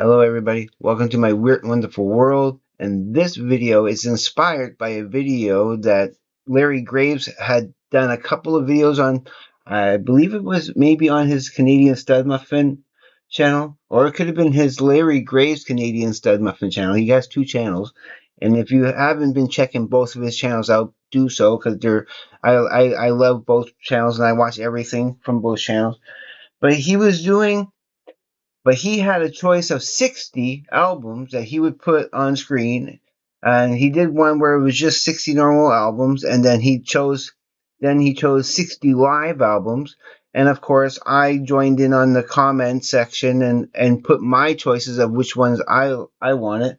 Hello everybody, welcome to my weird wonderful world, and this video is inspired by a video that Larry Graves had done a couple of videos on. I believe it was maybe on his Canadian Stud Muffin channel, or it could have been his Larry Graves Canadian Stud Muffin channel. He has two channels, and if you haven't been checking both of his channels out, do so, because I love both channels and I watch everything from both channels. But he had a choice of 60 albums that he would put on screen, and he did one where it was just 60 normal albums, and then he chose 60 live albums. And of course I joined in on the comment section and put my choices of which ones I wanted.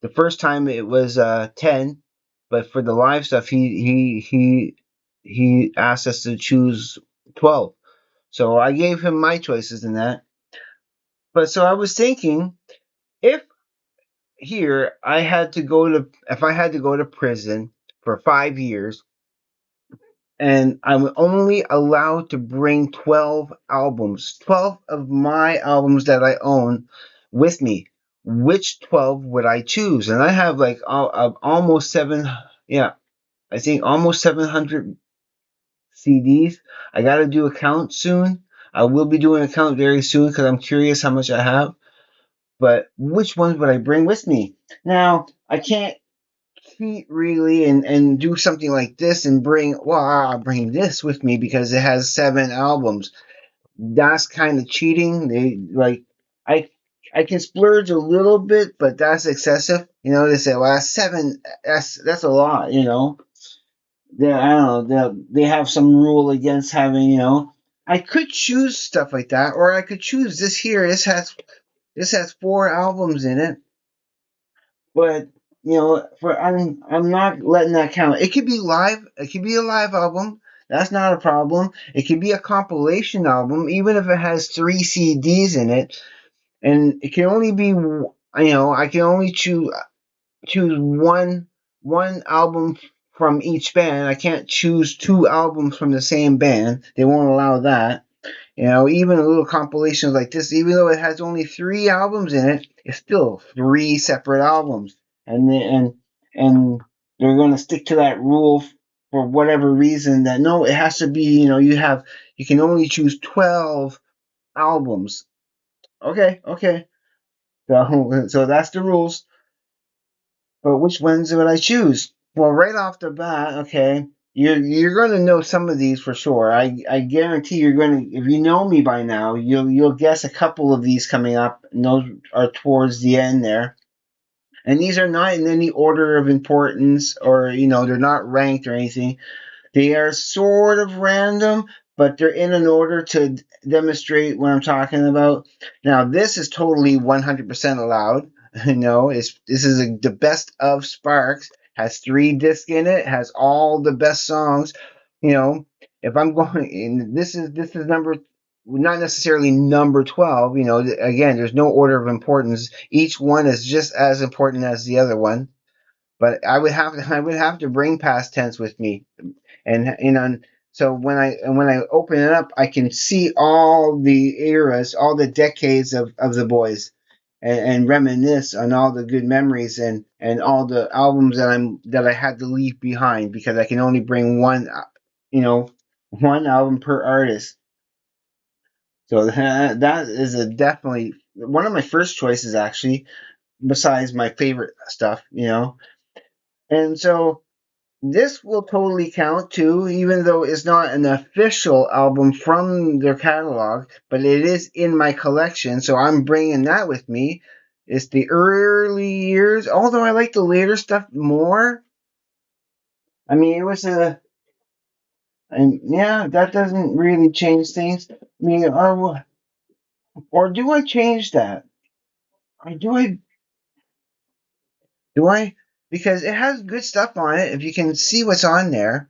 The first time it was 10, but for the live stuff he asked us to choose 12. So I gave him my choices in that. But so I was thinking, if here if I had to go to prison for 5 years and I'm only allowed to bring 12 albums, 12 of my albums that I own with me, which 12 would I choose? And I have like almost yeah, I think almost 700 CDs. I got to do a count soon. I will be doing a count very soon because I'm curious how much I have. But which ones would I bring with me? Now, I can't cheat really and do something like this and I'll bring this with me because it has 7 albums. That's kind of cheating. I I can splurge a little bit, but that's excessive. They say, well, that's seven. That's a lot. I don't know. They have some rule against having. I could choose stuff like that, or I could choose this here. This has 4 albums in it, but for I'm not letting that count. It could be live. It could be a live album. That's not a problem. It could be a compilation album, even if it has 3 CDs in it, and it can only be. I can only choose one album from each band. I can't choose 2 albums from the same band. They won't allow that. Even a little compilation like this, even though it has only 3 albums in it, it's still 3 separate albums, and they're going to stick to that rule for whatever reason. That no, it has to be. You can only choose 12 albums. Okay, okay. So that's the rules. But which ones would I choose? Well, right off the bat, okay, you're going to know some of these for sure. I guarantee you're going to, if you know me by now, you'll guess a couple of these coming up, and those are towards the end there. And these are not in any order of importance, or they're not ranked or anything. They are sort of random, but they're in an order to demonstrate what I'm talking about. Now, this is totally 100% allowed. This is the best of Sparks. Has 3 discs in it. Has all the best songs. You know, if I'm going, this is number, not necessarily number 12. Again, there's no order of importance. Each one is just as important as the other one. But I would have to bring past tense with me, and so when I open it up, I can see all the eras, all the decades of the boys, and reminisce on all the good memories and all the albums that I had to leave behind because I can only bring one album per artist. So that is a definitely one of my first choices, actually, besides my favorite stuff. And so this will totally count too, even though it's not an official album from their catalog, but it is in my collection, so I'm bringing that with me. It's the early years, although I like the later stuff more. I mean, it was and yeah, that doesn't really change things. I mean, or do I change that? Or do I? Because it has good stuff on it. If you can see what's on there,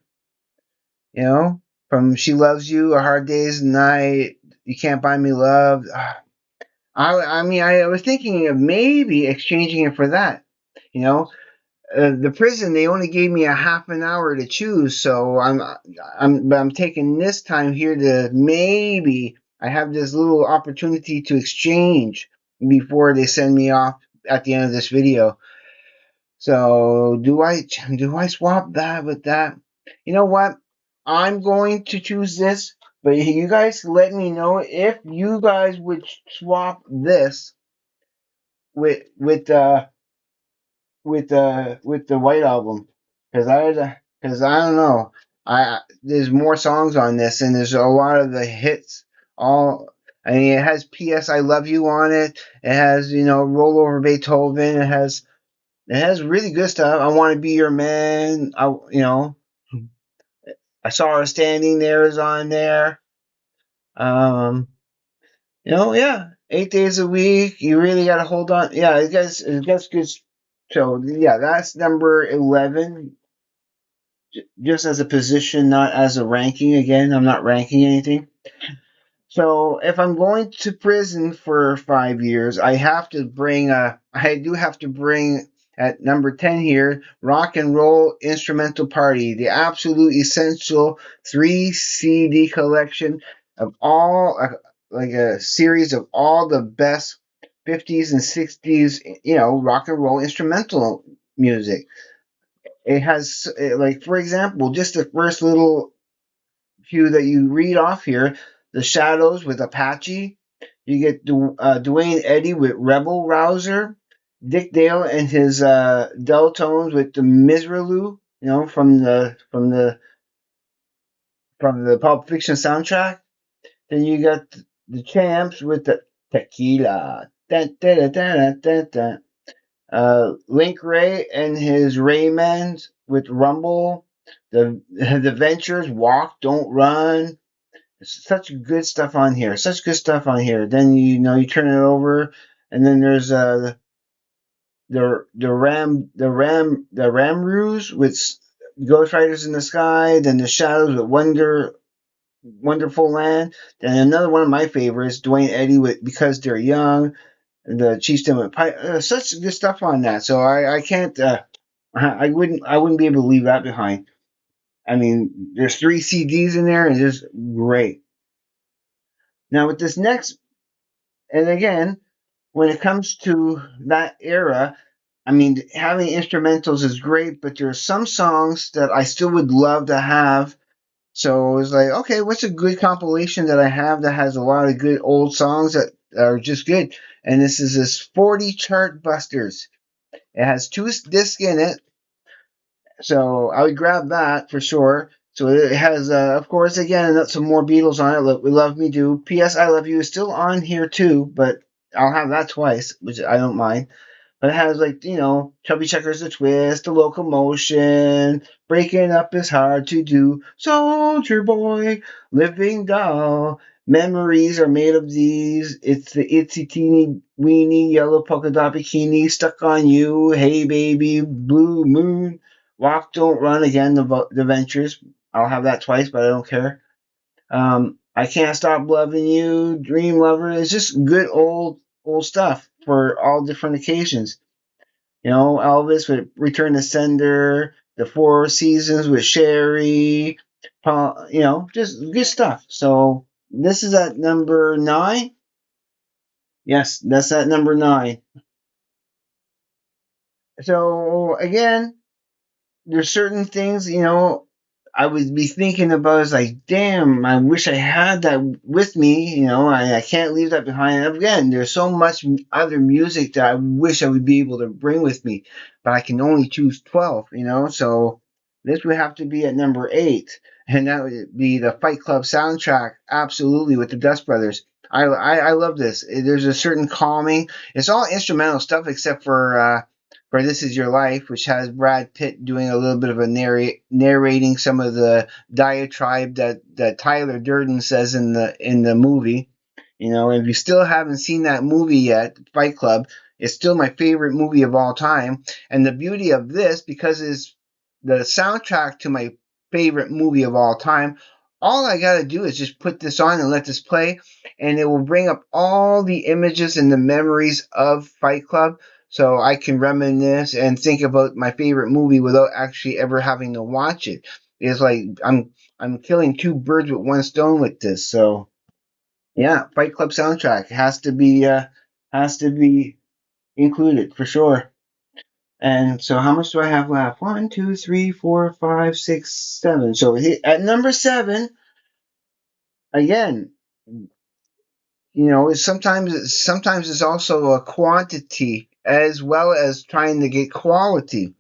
you know, from She Loves You, A Hard Day's Night, You Can't Buy Me Love. I mean, I was thinking of maybe exchanging it for that. You know, the prison, they only gave me a half an hour to choose, so I'm taking this time here to maybe I have this little opportunity to exchange. before they send me off at the end of this video. So do I swap that with that? You know what? I'm going to choose this, but you guys let me know if you guys would swap this with with the White Album, because I don't know. There's more songs on this, and there's a lot of the hits. All I mean, it has "P.S. I Love You" on it. It has "Roll Over Beethoven." It has really good stuff. "I Want to Be Your Man." I Saw Her Standing There is on there. Um, yeah, 8 days a week. You really got to hold on. Yeah, it gets good. So yeah, that's number 11. Just as a position, not as a ranking. Again, I'm not ranking anything. So if I'm going to prison for 5 years, I do have to bring at number 10 here, Rock and Roll Instrumental Party, the absolute essential 3 CD collection of all, like a series of all the best 50s and 60s, rock and roll instrumental music. It has, like, for example, just the first little few that you read off here: The Shadows with Apache. You get Dwayne Eddy with Rebel Rouser. Dick Dale and his Deltones with the Misirlou, from the Pulp Fiction soundtrack. Then you got the Champs with the Tequila. Dun, dun, dun, dun, dun, dun. Link Ray and his Raymans with Rumble. The Ventures, Walk, Don't Run. Such good stuff on here. Such good stuff on here. Then you turn it over, and then there's the Ramroos with Ghost Riders in the Sky. Then the Shadows with Wonderful Land. Then another one of my favorites, Dwayne Eddy with Because They're Young. The Chieftain with Pipe. Such good stuff on that. So I can't. I wouldn't be able to leave that behind. I mean, there's 3 CDs in there, and it's just great. Now with this next, and again, when it comes to that era, I mean, having instrumentals is great, but there are some songs that I still would love to have. So it's like, okay, what's a good compilation that I have that has a lot of good old songs that are just good? And this 40 Chart Busters. It has 2 discs in it, so I would grab that for sure. So it has, of course, again, some more Beatles on it. We Love Me Do. P.S. I Love You is still on here too, but I'll have that twice, which I don't mind. But it has, like, Chubby Checkers, The Twist, The Locomotion, Breaking Up Is Hard to Do, Soldier Boy, Living Doll, Memories Are Made of These, It's the Itsy Teeny Weeny Yellow Polka Dot Bikini, Stuck on You, Hey Baby, Blue Moon, Walk Don't Run, again, the Ventures. I'll have that twice, but I don't care. I Can't Stop Loving You, Dream Lover. It's just good old stuff for all different occasions. Elvis with Return to Sender, The Four Seasons with Sherry, just good stuff. So this is at number 9. Yes, that's at number 9. So again, there's certain things, I would be thinking about. Is like, damn, I wish I had that with me. I can't leave that behind. And again, there's so much other music that I wish I would be able to bring with me, but I can only choose 12. So this would have to be at number 8, and that would be the Fight Club soundtrack. Absolutely, with the Dust Brothers. I love this. There's a certain calming. It's all instrumental stuff except for This Is Your Life, which has Brad Pitt doing a little bit of a narrating some of the diatribe that Tyler Durden says in the movie. If you still haven't seen that movie yet, Fight Club, it's still my favorite movie of all time. And the beauty of this, because it's the soundtrack to my favorite movie of all time, all I got to do is just put this on and let this play, and it will bring up all the images and the memories of Fight Club, so I can reminisce and think about my favorite movie without actually ever having to watch it. It's like I'm killing 2 birds with one stone with this. So yeah, Fight Club soundtrack has to be. has to be included for sure. And so, how much do I have left? One, two, three, four, five, six, seven. So at number seven, again, sometimes it's also a quantity as well as trying to get quality.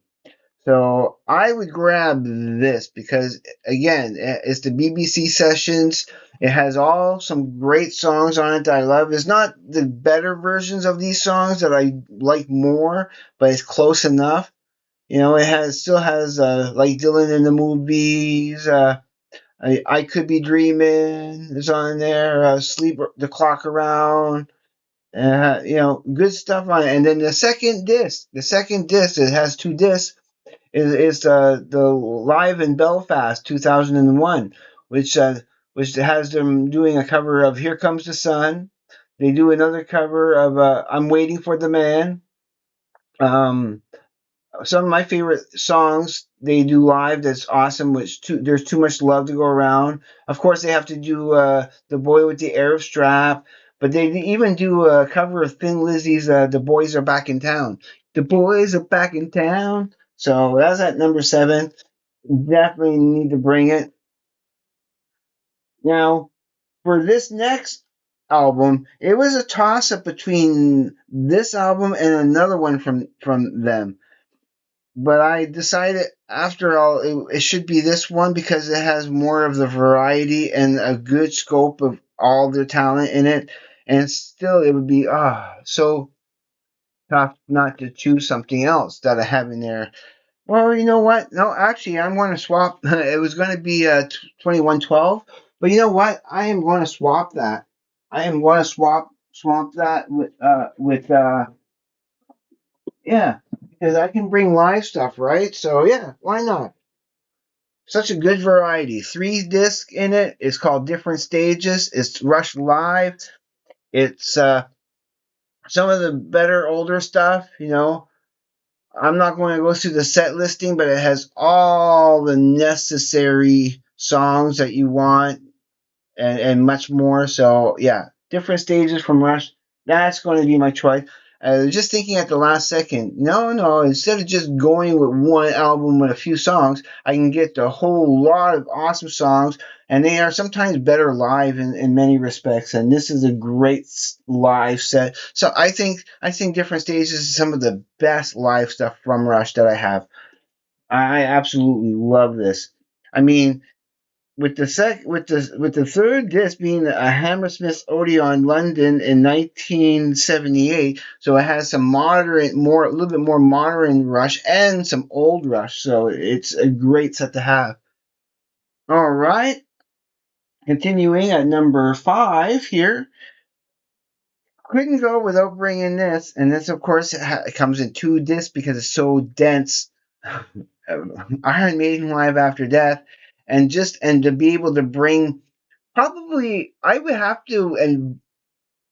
So I would grab this because again, it's the BBC Sessions. It has all some great songs on it that I love. It's not the better versions of these songs that I like more, but it's close enough. It still has like Dylan in the movies. I could be dreaming is on there. Sleep the clock around. Good stuff on it. And then the second disc, it has two discs is the Live in Belfast 2001, which which has them doing a cover of Here Comes the Sun. They do another cover of I'm Waiting for the Man. Um, some of my favorite songs they do live that's awesome, there's too much love to go around. Of course, they have to do The Boy with the Arab Strap, but they even do a cover of Thin Lizzy's The Boys Are Back in Town. The boys are back in town. So that's at number seven. Definitely need to bring it. Now, for this next album, it was a toss up between this album and another one from them. But I decided, after all, it should be this one because it has more of the variety and a good scope of all their talent in it. And still, it would be so tough not to choose something else that I have in there. Well, you know what? No, actually, I'm going to swap. It was going to be 2112, but you know what? I am going to swap that. I am going to swap that with yeah, because I can bring live stuff, right? So yeah, why not? Such a good variety. Three disc in it. It's called Different Stages. It's Rush Live. It's some of the better older stuff. I'm not going to go through the set listing, but it has all the necessary songs that you want and much more. So yeah, Different Stages from Rush. That's going to be my choice. Just thinking at the last second, no. Instead of just going with one album with a few songs, I can get the whole lot of awesome songs, and they are sometimes better live in many respects. And this is a great live set. So I think Different Stages is some of the best live stuff from Rush that I have. I absolutely love this. I mean, with the third disc being a Hammersmith Odeon London in 1978, so it has some a little bit more modern Rush and some old Rush, so it's a great set to have. All right, continuing at number five here, couldn't go without bringing this, and this of course it comes in two discs because it's so dense. Iron Maiden Live After Death, and to be able to bring. Probably, I would have to and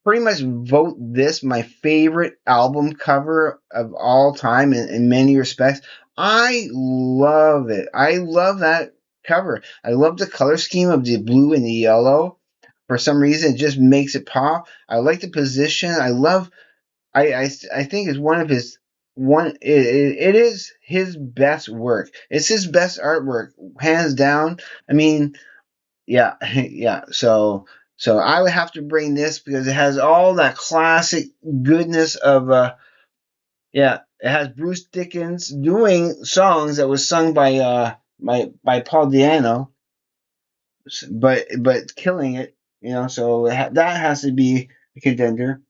pretty much vote this my favorite album cover of all time in many respects. I love it. I love that cover. I love the color scheme of the blue and the yellow. For some reason, it just makes it pop. I like the position. I love. I think it's one of his one. It is his best work. It's his best artwork, hands down. I mean, yeah, yeah. So I would have to bring this because it has all that classic goodness of yeah. It has Bruce Dickens doing songs that was sung by Paul Diano, but killing it. So that has to be a contender.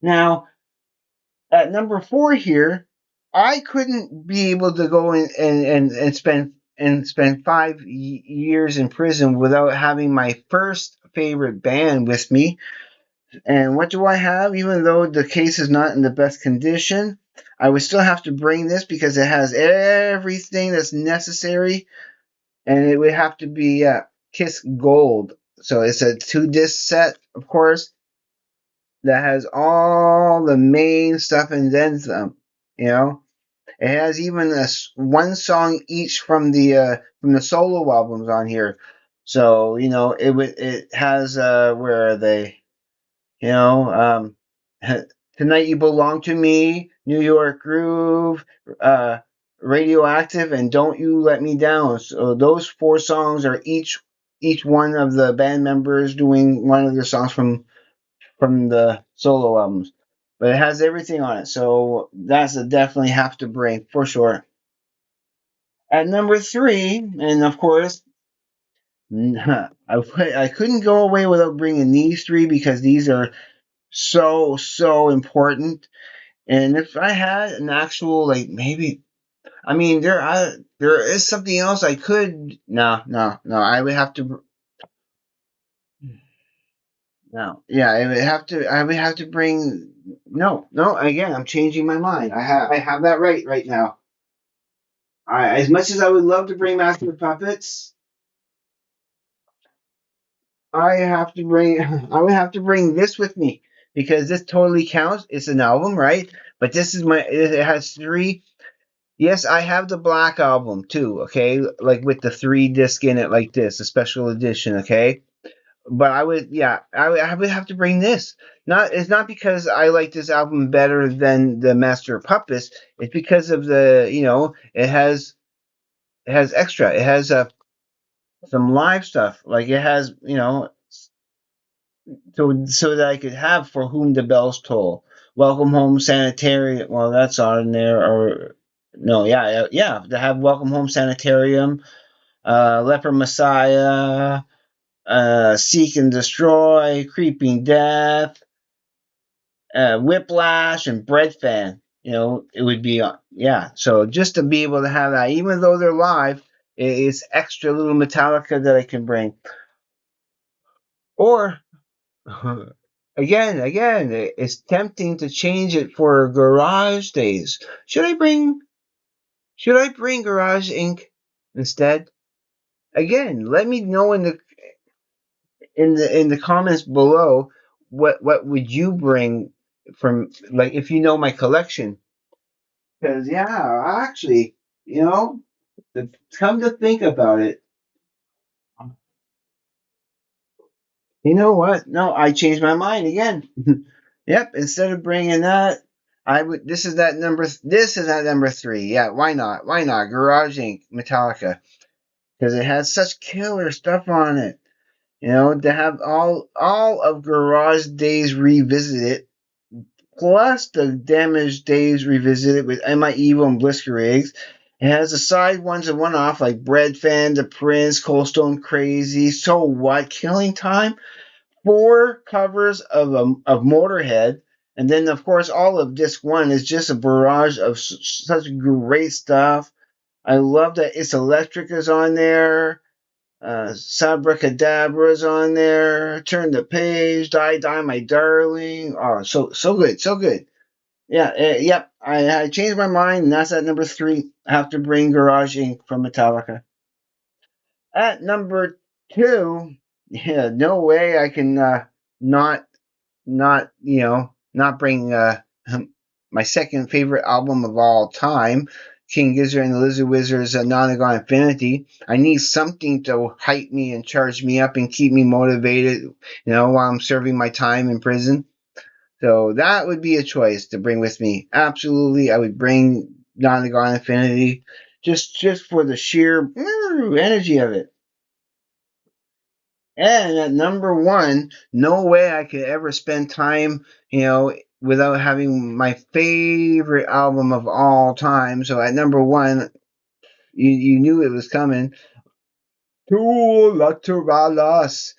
Now at number four here, I couldn't be able to go in and spend 5 years in prison without having my first favorite band with me. And what do I have? Even though the case is not in the best condition, I would still have to bring this because it has everything that's necessary, and it would have to be Kiss Gold. So it's a two disc set, of course, that has all the main stuff and then some. You know, it has even one song each from the solo albums on here. So it has where are they? You know, Tonight You Belong to Me, New York Groove, uh, Radioactive, and Don't You Let Me Down. So those four songs are each one of the band members doing one of their songs from the solo albums. But it has everything on it, so that's a definitely have to bring for sure. At number three, and of course, I couldn't go away without bringing these three because these are so important. And if I had an actual like maybe, I mean there is something else I could. No. I would have to. No, yeah, I would have to. I would have to bring. No. Again, I'm changing my mind. I have that right now. As much as I would love to bring Master of Puppets, I have to bring. I would have to bring this with me because this totally counts. It's an album, right? But this is my. It has three. Yes, I have the black album too. Okay, like with the 3 disc in it, like this, a special edition. Okay, but I would have to bring this. Not it's not because I like this album better than the Master of Puppets. It's because of it has extra. It has some live stuff. Like it has so that I could have For Whom the Bells Toll, Welcome Home Sanitarium. Well, that's on there. Or no, yeah. To have Welcome Home Sanitarium, Leper Messiah, Seek and Destroy, Creeping Death, Whiplash, and Bread Fan. It would be yeah. So just to be able to have that, even though they're live, it's extra little Metallica that I can bring. Or again, it's tempting to change it for Garage Days. Should I bring Garage Inc. instead? Again, let me know in the comments below what would you bring from, like, if you know my collection. Because yeah, actually, you know, come to think about it, you know what? No, I changed my mind again. Yep, instead of bringing that, I would. This is that number. This is at number three. Yeah, why not? Why not? Garage Inc. Metallica, because it has such killer stuff on it. To have all of Garage Days Revisited, plus the Damaged Days Revisited with Am I Evil and Blitzkrieg. It has the side ones and one off like Bread Fan, The Prince, Cold Stone Crazy, So What, Killing Time, four covers of Motorhead, and then of course all of disc one is just a barrage of such great stuff. I love that It's Electric is on there. Sabracadabra is on there. Turn the Page, Die My Darling. Oh, so good, so good. Yeah, yep. I changed my mind, and that's at number three. I have to bring Garage Inc. from Metallica. At number two, yeah, no way I can not not bring my second favorite album of all time, King Gizzard and the Lizard Wizard's Nonagon Infinity. I need something to hype me and charge me up and keep me motivated, while I'm serving my time in prison. So that would be a choice to bring with me. Absolutely, I would bring Nonagon Infinity just for the sheer energy of it. And at number one, no way I could ever spend time, without having my favorite album of all time. So at number one, you knew it was coming. Tu Lateralis.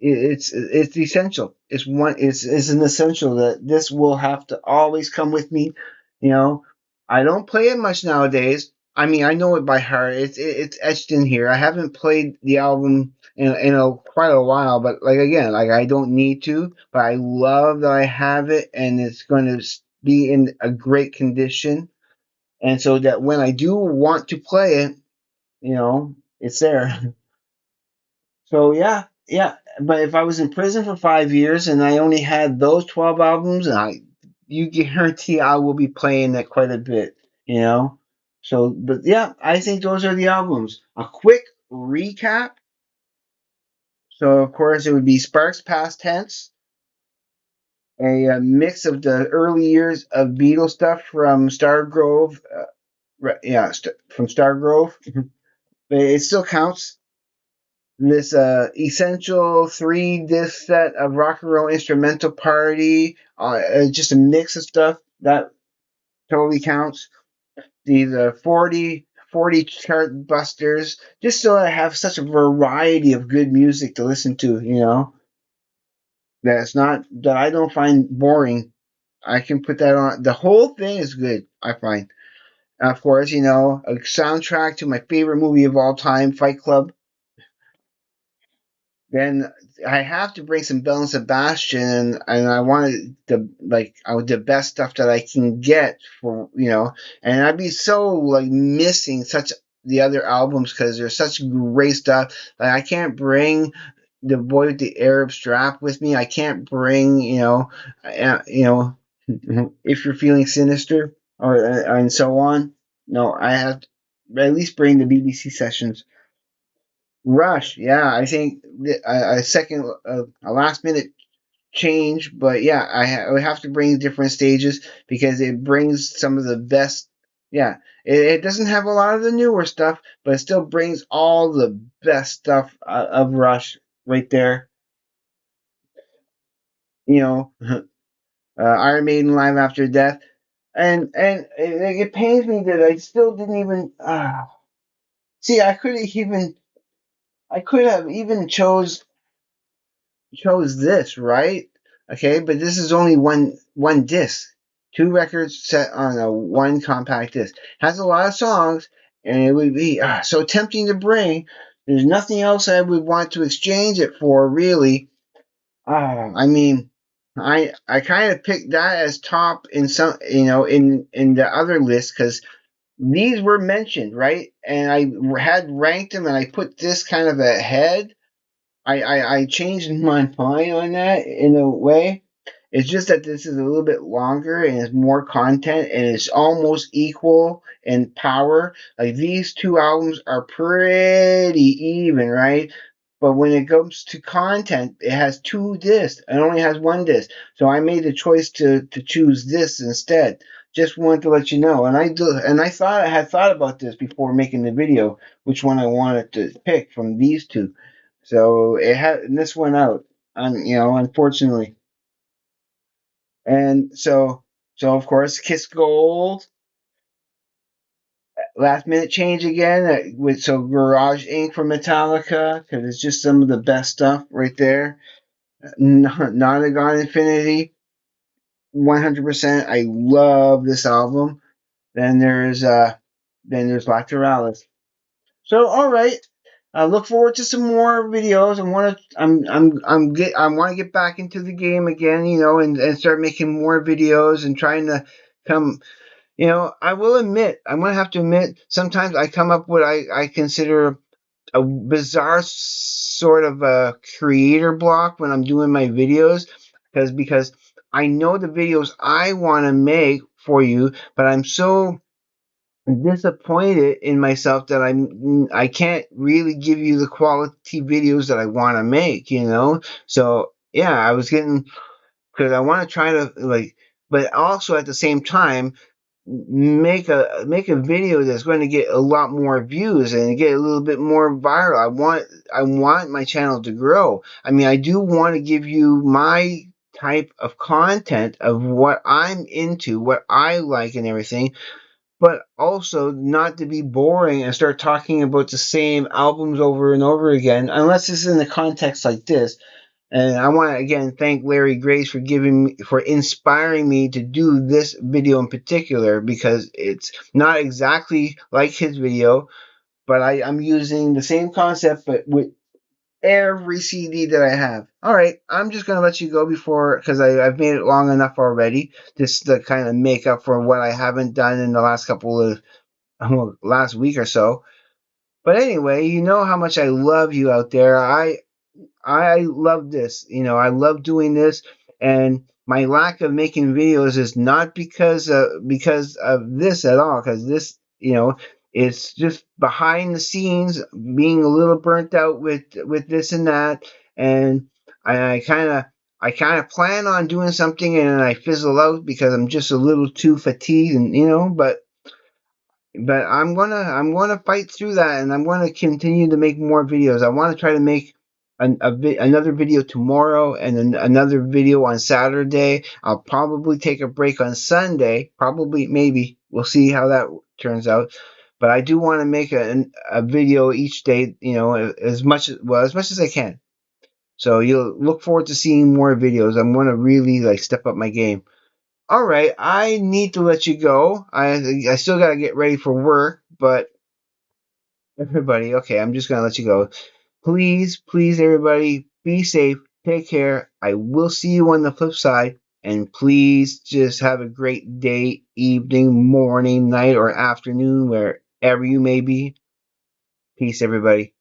It's essential. It's an essential that this will have to always come with me. You know, I don't play it much nowadays. I mean, I know it by heart. It's etched in here. I haven't played the album in quite a while, but like again, like I don't need to. But I love that I have it, and it's going to be in a great condition, and so that when I do want to play it, it's there. So yeah. But if I was in prison for 5 years and I only had those 12 albums, you guarantee I will be playing that quite a bit. You know. So, but yeah, I think those are the albums. A quick recap. So of course it would be Sparks Past Tense, a mix of the early years of Beatles stuff from Stargrove. Yeah, from Stargrove, but it still counts. This essential 3 disc set of rock and roll instrumental party, just a mix of stuff that totally counts. These 40 chart busters, just so I have such a variety of good music to listen to, that's not that I don't find boring. I can put that on. The whole thing is good, I find. Of course, a soundtrack to my favorite movie of all time, Fight Club. Then I have to bring some Bell and Sebastian, and I wanted the best stuff that I can get and I'd be so like missing such the other albums because there's such great stuff. Like I can't bring the boy with the Arab strap with me. I can't bring if you're feeling sinister or and so on. No, I have to at least bring the BBC sessions. Rush, yeah, I think a second, a last minute change, but yeah, I would have to bring different stages because it brings some of the best. Yeah, it doesn't have a lot of the newer stuff, but it still brings all the best stuff of Rush right there. You know, Iron Maiden live after death, and it pains me that I still didn't even see. I could have even chose this, right? Okay, but this is only one disc. Two records set on a one compact disc. Has a lot of songs, and it would be so tempting to bring. There's nothing else I would want to exchange it for, really. I mean, I kind of picked that as top in some, in the other list because these were mentioned, right? And I had ranked them, and I put this kind of ahead. I changed my mind on that in a way. It's just that this is a little bit longer and it's more content and it's almost equal in power. Like these two albums are pretty even, right? But when it comes to content, it has two discs. It only has one disc. So I made the choice to choose this instead. Just wanted to let you know. And I thought I had thought about this before making the video, which one I wanted to pick from these two. So it had and this went out, unfortunately. And so of course, Kiss Gold, last minute change again with Garage Inc. for Metallica because it's just some of the best stuff right there. Nonagon Infinity, 100%. I love this album. Then there's Lateralis. So all right, I look forward to some more videos. I want to get back into the game again, and start making more videos and trying to come. I will admit, I'm gonna have to admit, sometimes I come up with I consider a bizarre sort of a creator block when I'm doing my videos, because I know the videos I want to make for you, but I'm so disappointed in myself that I can't really give you the quality videos that I want to make. So yeah, I was getting because I want to try to but also at the same time make a video that's going to get a lot more views and get a little bit more viral. I want my channel to grow. I mean, I do want to give you my type of content of what I'm into, what I like and everything, but also not to be boring and start talking about the same albums over and over again, unless it's in a context like this. And I want to again thank Larry Grace for inspiring me to do this video in particular because it's not exactly like his video, but I'm using the same concept but with every CD that I have. All right, I'm just gonna let you go before because I've made it long enough already, just to kind of make up for what I haven't done in the last couple of last week or so. But anyway, you know how much I love you out there. I love this. I love doing this, and my lack of making videos is not because of this at all. Because this, it's just behind the scenes, being a little burnt out with this and that, and I kind of I kind of plan on doing something and then I fizzle out because I'm just a little too fatigued, and but I'm gonna fight through that, and I'm gonna continue to make more videos. I want to try to make another video tomorrow and another video on Saturday. I'll probably take a break on Sunday. Probably, maybe we'll see how that turns out. But I do want to make a video each day. As much as I can. So you'll look forward to seeing more videos. I'm gonna really like step up my game. All right, I need to let you go. I still gotta get ready for work, but everybody, okay, I'm just gonna let you go. Please, please, everybody, be safe. Take care. I will see you on the flip side. And please just have a great day, evening, morning, night, or afternoon, wherever you may be. Peace, everybody.